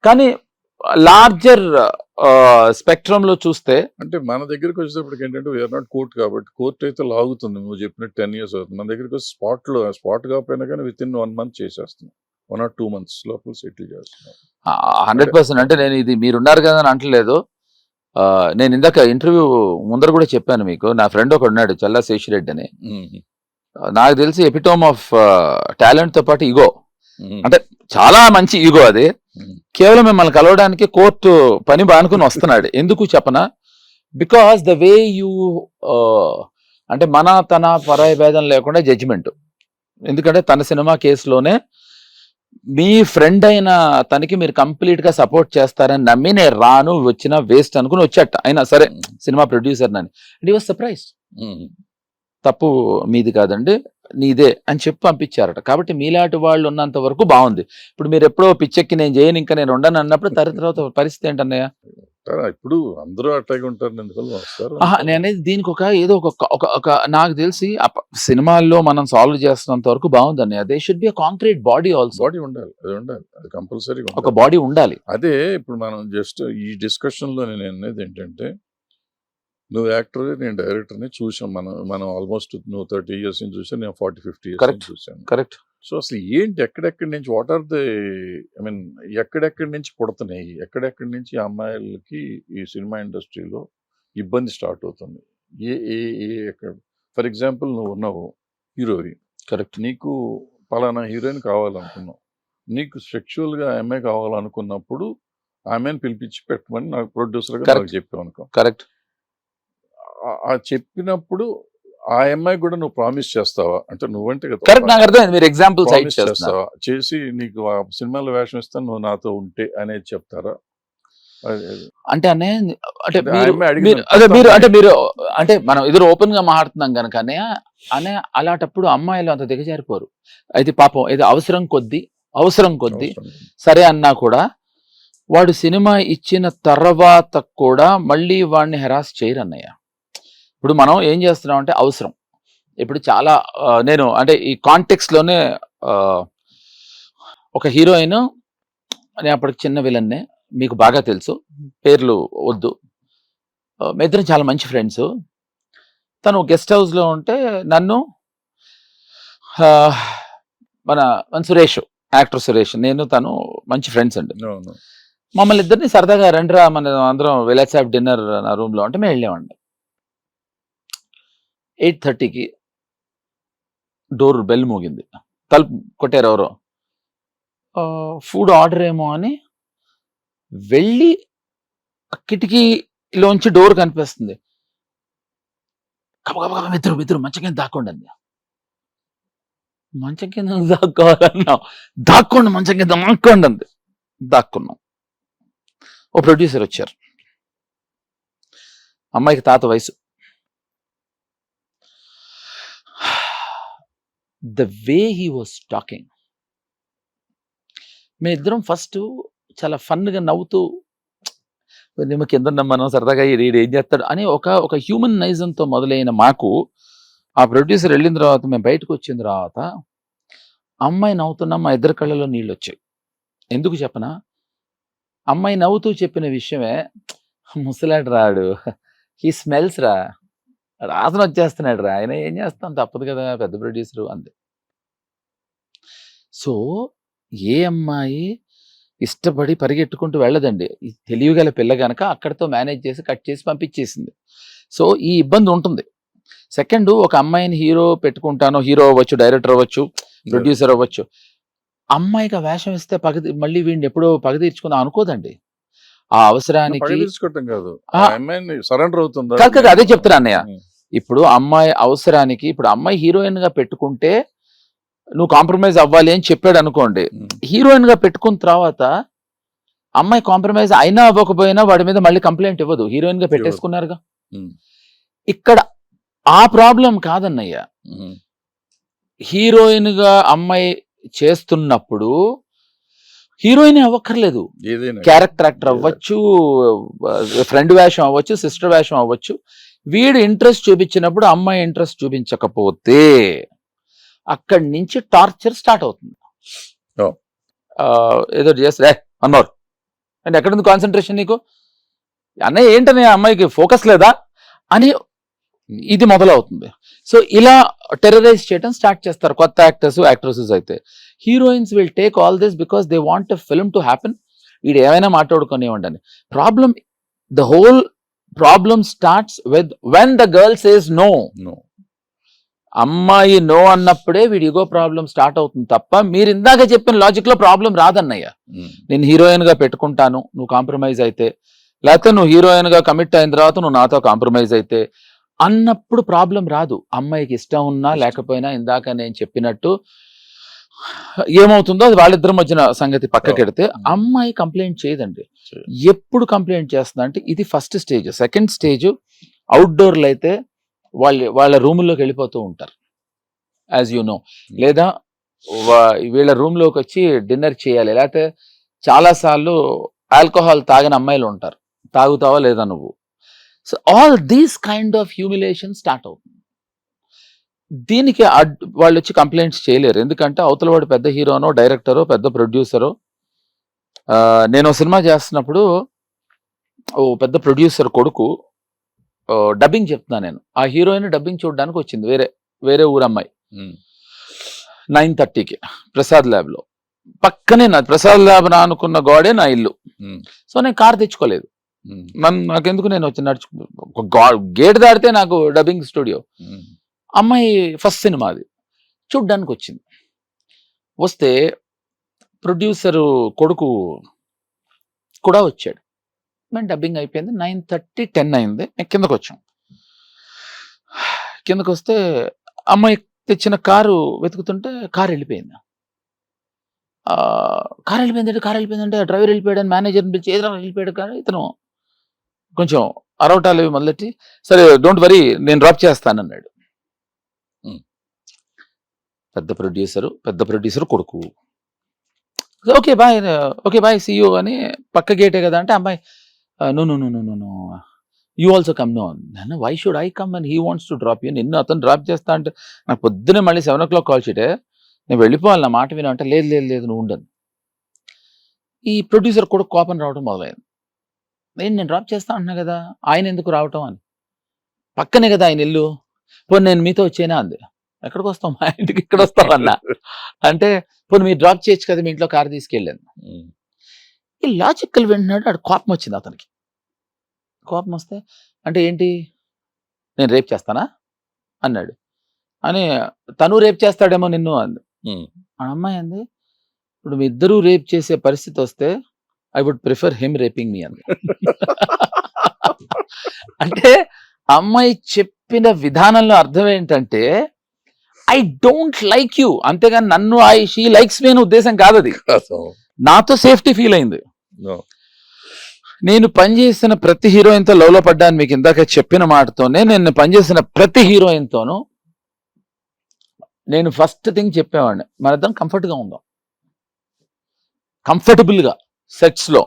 కానీ larger spectrum లో చూస్తే అంటే మన దగ్గరికి వచ్చేటప్పటికి ఏంటంటే వీఆర్ నాట్ కోర్ట్, కాబట్టి కోర్ట్ అయితే లాగుతుంది. నువ్వు చెప్పినట్టు 10 years అవుతుంది. మన దగ్గరికి వచ్చి స్పాట్ కాకపోయినా కానీ విత్ ఇన్ 1 month చేసేస్తున్నాం, 1 or 2 months లోపల సెటిల్ చేస్తున్నాం. 100%. అంటే నేను ఇది మీరున్నారు కదా అని అంటలేదు. నేను ఇందాక ఇంటర్వ్యూ ముందర కూడా చెప్పాను మీకు, నా ఫ్రెండ్ ఒకడు ఉన్నాడు చల్లా శేషిరెడ్డి అని. నాకు తెలిసి ఎపిటోమ్ ఆఫ్ టాలెంట్ తో పాటు ఈగో, అంటే చాలా మంచి ఈగో అది. కేవలం మిమ్మల్ని కలవడానికి కోర్టు పని బానుకుని వస్తున్నాడు. ఎందుకు చెప్పనా, బికాస్ ద వే యూ అంటే తన పరాయి భేదం లేకుండా జడ్జిమెంట్. ఎందుకంటే తన సినిమా కేసులోనే మీ ఫ్రెండ్ అయిన తనకి మీరు కంప్లీట్ గా సపోర్ట్ చేస్తారని నమ్మి నేను రాను, వచ్చిన వేస్ట్ అనుకుని వచ్చాట. అయినా సరే సినిమా ప్రొడ్యూసర్ నని అండ్ వాజ్ సర్ప్రైజ్. తప్పు మీది కాదండి, నీదే అని చెప్పి పంపించారట. కాబట్టి మీలాంటి వాళ్ళు ఉన్నంత వరకు బాగుంది. ఇప్పుడు మీరు ఎప్పుడో పిచ్చెక్కి నేను చేయను ఇంకా నేను ఉండను అన్నప్పుడు తర్వాత పరిస్థితి ఏంటన్నయ్య? ఇప్పుడు అందరూ అట్లాగే ఉంటారు. నేనేది దీనికి ఏదో ఒక నాకు తెలిసి సినిమాల్లో మనం సాల్వ్ చేస్తున్నంత వరకు బాగుంది అన్నయ్య. They should be concrete body also. Body ఉండాలి, అది కంపల్సరీ ఒక బాడీ ఉండాలి. అదే ఇప్పుడు మనం జస్ట్ ఈ డిస్కషన్ లో నేను అనేది ఏంటంటే, నువ్వు యాక్టర్, నేను డైరెక్టర్ని చూసాం. మనం ఆల్మోస్ట్ నువ్వు 30 years నుంచి చూసాను, నేను 40-50 years చూసాను. కరెక్ట్. సో అసలు ఏంటి, ఎక్కడెక్కడి నుంచి, what are the, I mean ఎక్కడెక్కడి నుంచి పుడుతున్నాయి, ఎక్కడెక్కడి నుంచి అమ్మాయిలకి ఈ సినిమా ఇండస్ట్రీలో ఇబ్బంది స్టార్ట్ అవుతుంది? ఎక్కడ, ఫర్ ఎగ్జాంపుల్ నువ్వు ఉన్నావు హీరోయిన్, కరెక్ట్, నీకు పలానా హీరోయిన్ కావాలనుకున్నావు, నీకు సెక్షువల్గా అమ్మాయి కావాలనుకున్నప్పుడు ఆమెను పిలిపించి పెట్టమని నాకు ప్రొడ్యూసర్గా నాకు చెప్పావు అనుకో. కరెక్ట్. ఆ చెప్పినప్పుడు ఆ అమ్మాయి కూడా నువ్వు ప్రామిస్ చేస్తావా? అంటే నువ్వంటే కరెక్ట్, నాకు అర్థమైంది. మీరు ఎగ్జాంపుల్ చేస్తావా, చేసి నీకు ఆ సినిమాలో వేషం ఇస్తాను నువ్వు నాతో ఉంటే అనేది చెప్తారా? అంటే మీరు అంటే మనం ఎదురు ఓపెన్ గా మాట్లాడుతున్నాం కనుక అనే అలాంటప్పుడు అమ్మాయిలు అంత దిగజారిపోరు. అయితే పాపం ఏదో అవసరం కొద్దీ సరే అన్నా కూడా వాడు సినిమా ఇచ్చిన తర్వాత కూడా మళ్ళీ వాడిని హెరాస్ చేయరు అన్నయ్య. ఇప్పుడు మనం ఏం చేస్తున్నాం అంటే అవసరం. ఇప్పుడు చాలా నేను అంటే ఈ కాంటెక్స్ట్ లోనే ఒక హీరోయిన్, నేను అప్పటికి చిన్న విలన్నే, మీకు బాగా తెలుసు, పేర్లు వద్దు, మీ ఇద్దరం చాలా మంచి ఫ్రెండ్స్. తను గెస్ట్ హౌస్ లో ఉంటే నన్ను మన సురేష్, యాక్టర్ సురేష్, నేను తను మంచి ఫ్రెండ్స్ అండి. మమ్మల్ని ఇద్దరిని సరదాగా రండిరా మన అందరం విలాసాబ్ డిన్నర్ నా రూమ్ లో అంటే మేము వెళ్ళామండి. 8:30కి డోర్ బెల్ మోగింది, తలుపు కొట్టారు ఎవరో. ఫుడ్ ఆర్డర్ ఏమో అని వెళ్ళి కిటికీలోంచి డోర్ కనిపిస్తుంది. మిత్రులు మంచం కింద దాక్కోండి అంది. మంచం కింద దాక్కోవాలన్నాం, దాక్కోండి మంచం కింద దాక్కోండి అంది. దాక్కున్నాం. ఓ ప్రొడ్యూసర్ వచ్చారు, అమ్మాయికి తాత వయసు. The way he was talking, మీ ఇద్దరం ఫస్ట్ చాలా ఫన్గా నవ్వుతూ కింద మనం సరదాగా ఏం చేస్తాడు అని ఒక హ్యూమన్ నైజంతో మొదలైన మాకు ఆ ప్రొడ్యూసర్ వెళ్ళిన తర్వాత మేము బయటకు వచ్చిన తర్వాత అమ్మాయి నవ్వుతున్నా మా ఇద్దరు కళ్ళలో నీళ్ళు వచ్చాయి. ఎందుకు చెప్పనా, అమ్మాయి నవ్వుతూ చెప్పిన విషయమే, ముసలాడు రాడు, హీ స్మెల్స్ రా, రాసన వచ్చేస్తున్నాడు రా, ఆయన ఏం చేస్తాం తప్పదు కదా పెద్ద ప్రొడ్యూసరు అంది. సో ఏ అమ్మాయి ఇష్టపడి పరిగెట్టుకుంటూ వెళ్ళదండి. తెలియగల పిల్ల గనక అక్కడితో మేనేజ్ చేసి కట్ చేసి పంపించేసింది. సో ఈ ఇబ్బంది ఉంటుంది. సెకండ్, ఒక అమ్మాయిని హీరో పెట్టుకుంటాను, హీరో అవ్వచ్చు, డైరెక్టర్ అవ్వచ్చు, ప్రొడ్యూసర్ అవ్వచ్చు, అమ్మాయికి వేషం ఇస్తే మళ్ళీ వీడిని ఎప్పుడో పగ తీర్చుకుందాం అనుకోదండి. ఆ అవసరానికి కాదు, అదే చెప్తున్నా అన్నయ్య. ఇప్పుడు అమ్మాయి అవసరానికి, ఇప్పుడు అమ్మాయి హీరోయిన్ గా పెట్టుకుంటే నువ్వు కాంప్రమైజ్ అవ్వాలి అని చెప్పాడు అనుకోండి. హీరోయిన్ గా పెట్టుకున్న తర్వాత అమ్మాయి కాంప్రమైజ్ అయినా అవ్వకపోయినా వాడి మీద మళ్ళీ కంప్లైంట్ ఇవ్వదు, హీరోయిన్ గా పెట్టేసుకున్నారుగా. ఇక్కడ ఆ ప్రాబ్లం కాదన్నయ్య. హీరోయిన్ గా అమ్మాయి చేస్తున్నప్పుడు హీరోయిన్ అవ్వక్కర్లేదు, క్యారెక్టర్ యాక్టర్ అవ్వచ్చు, ఫ్రెండ్ వేషం అవ్వచ్చు, సిస్టర్ వేషం అవ్వచ్చు. వీడు ఇంట్రెస్ట్ చూపించినప్పుడు అమ్మాయి ఇంట్రెస్ట్ చూపించకపోతే అక్కడి నుంచి టార్చర్ స్టార్ట్ అవుతుంది. ఏదో చేస్తే అన్నారు అంటే ఎక్కడుంది కాన్సన్ట్రేషన్ నీకు, అన్నయ్య ఏంటనే అమ్మాయికి ఫోకస్ లేదా అని ఇది మొదలవుతుంది. సో ఇలా టెర్రరైజ్ చేయడం స్టార్ట్ చేస్తారు కొత్త యాక్ట్రెసెస్ అయితే. Heroines will take all this because they want a film to happen. వీడు ఏమైనా మాట్లాడుకునేవ్వండి అని. Problem, the whole problem starts with when the girl says no. అమ్మాయి నో అన్నప్పుడే వీడి ఈగో ప్రాబ్లం స్టార్ట్ అవుతుంది తప్ప మీరు ఇందాక చెప్పిన లాజిక్ లో ప్రాబ్లం రాదన్నయ్య. నేను హీరోయిన్ గా పెట్టుకుంటాను, నువ్వు కాంప్రమైజ్ అయితే, లేకపోతే నువ్వు హీరోయిన్ గా కమిట్ అయిన తర్వాత నువ్వు నాతో కాంప్రమైజ్ అయితే అన్నప్పుడు ప్రాబ్లం రాదు. అమ్మాయికి ఇష్టం ఉన్నా లేకపోయినా ఇందాక నేను చెప్పినట్టు ఏమవుతుందో అది వాళ్ళిద్దరి మధ్యన సంగతి పక్కకెడితే అమ్మాయి కంప్లైంట్ చేయదండి. ఎప్పుడు కంప్లైంట్ చేస్తుంది అంటే ఇది ఫస్ట్ స్టేజ్. సెకండ్ స్టేజ్ అవుట్డోర్లో అయితే వాళ్ళ రూముల్లోకి వెళ్ళిపోతూ ఉంటారు యాజ్ యూ నో, లేదా వీళ్ళ రూమ్లోకి వచ్చి డిన్నర్ చేయాలి, లేకపోతే చాలాసార్లు ఆల్కహాల్ తాగిన అమ్మాయిలు ఉంటారు, తాగుతావా లేదా నువ్వు. So all these kind of humiliation start అవుతుంది. దీనికి వాళ్ళు వచ్చి కంప్లైంట్స్ చేయలేరు, ఎందుకంటే అవతల వాడు పెద్ద హీరోనో డైరెక్టరో పెద్ద ప్రొడ్యూసరో. నేను సినిమా చేస్తున్నప్పుడు ఓ పెద్ద ప్రొడ్యూసర్ కొడుకు డబ్బింగ్ చెప్తున్నా నేను, ఆ హీరోయిన్ డబ్బింగ్ చూడడానికి వచ్చింది, వేరే ఊరమ్మాయి. 9:30కి ప్రసాద్ ల్యాబ్ లో, పక్కనే నా ప్రసాద్ ల్యాబ్ నా అనుకున్న గోడే నా ఇల్లు. సో నేను కార్ తెచ్చుకోలేదు, నాకెందుకు, నేను వచ్చి గేట్ దాటితే నాకు డబ్బింగ్ స్టూడియో. అమ్మాయి ఫస్ట్ సినిమా అది చూడ్డానికి వచ్చింది. వస్తే ప్రొడ్యూసరు కొడుకు కూడా వచ్చాడు. మేము డబ్బింగ్ అయిపోయింది, 9:30, 10 అయింది. మేము కిందకు వచ్చాం. కిందకు వస్తే అమ్మాయి తెచ్చిన కారు వెతుకుతుంటే కారు వెళ్ళిపోయింది. కారు వెళ్ళిపోయిందంటే డ్రైవర్ వెళ్ళిపోయాడని మేనేజర్ని పిలిచి ఏదో వెళ్ళిపోయాడు. కానీ ఇతను కొంచెం అరవటాలు మొదలెట్టి, సరే డోంట్ వరీ నేను డ్రాప్ చేస్తానన్నాడు. పెద్ద ప్రొడ్యూసర్ కొడుకు. ఓకే బాయ్ సీ యూ అని పక్క గేటే కదా అంటే అమ్మాయి no you also come. No why should I come and he wants to drop you. నిన్ను అతను డ్రాప్ చేస్తా అంటే నాకు పొద్దున్నే మళ్ళీ 7 o'clock కాల్ చేయటే నేను వెళ్ళిపోవాలి, నా మాట వినా అంటే లేదు నువ్వు ఉండను. ఈ ప్రొడ్యూసర్ కూడా కోపం రావడం మొదలైంది. నేను డ్రాప్ చేస్తా అంటున్నా కదా, ఆయన ఎందుకు రావటం అని, పక్కనే కదా ఆయన ఇల్లు, పోనీ నేను మీతో వచ్చేనా అంది. ఎక్కడికి వస్తాం, మా ఇంటికి ఇక్కడ వస్తాం అన్నా. అంటే పోనీ మీరు డ్రాప్ చేయొచ్చు కదా, మీ ఇంట్లో కారు తీసుకెళ్ళాను. ఈ లాజికల్ వింటున్నాడు. ఆడు కోపం వచ్చింది అతనికి. కోపం వస్తే అంటే ఏంటి, నేను రేప్ చేస్తానా అన్నాడు. అని తను రేప్ చేస్తాడేమో నిన్ను అంది. ఆ అమ్మాయి అంది, ఇప్పుడు మీ ఇద్దరూ రేప్ చేసే పరిస్థితి వస్తే I would prefer him raping me అంది. అంటే అమ్మాయి చెప్పిన విధానంలో అర్థం ఏంటంటే ఐ డోంట్ లైక్ యూ, అంతేగాని నన్ను షీ లైక్స్ మీ అనే ఉద్దేశం కాదు అది. నాతో సేఫ్టీ ఫీల్ అయింది. నేను పనిచేసిన ప్రతి హీరోయిన్తో లవ్లో పడ్డాను. మీకు ఇందాక చెప్పిన మాటతోనే నేను పనిచేసిన ప్రతి హీరోయిన్తోనూ నేను ఫస్ట్ థింగ్ చెప్పేవాడిని, మనిద్దరం కంఫర్ట్గా ఉందాం, కంఫర్టబుల్గా సెట్స్లో.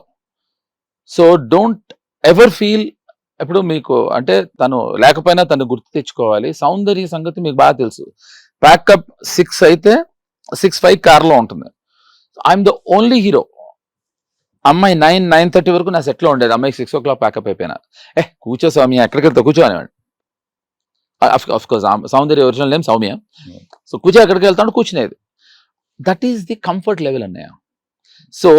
సో డోంట్ ఎవర్ ఫీల్, ఎప్పుడు మీకు అంటే తను లేకపోయినా తను గుర్తు తెచ్చుకోవాలి. సౌందర్య సంగతి మీకు బాగా తెలుసు. ప్యాకప్ 6 అయితే 6:05 కార్లో ఉంటుంది. I'm the only hero. అమ్మాయి 9:30 వరకు నా సెట్లో ఉండేది. అమ్మాయికి 6 o'clock ప్యాకప్ అయిపోయినా, కూర్చో సౌమ్య, ఎక్కడికి వెళ్తా కూర్చో అనేవాడు. Of course Soundarya original name Soumya. So కూర్చో, ఎక్కడికి వెళ్తాడు కూర్చునేది. That is the comfort level అన్నయ్య. సో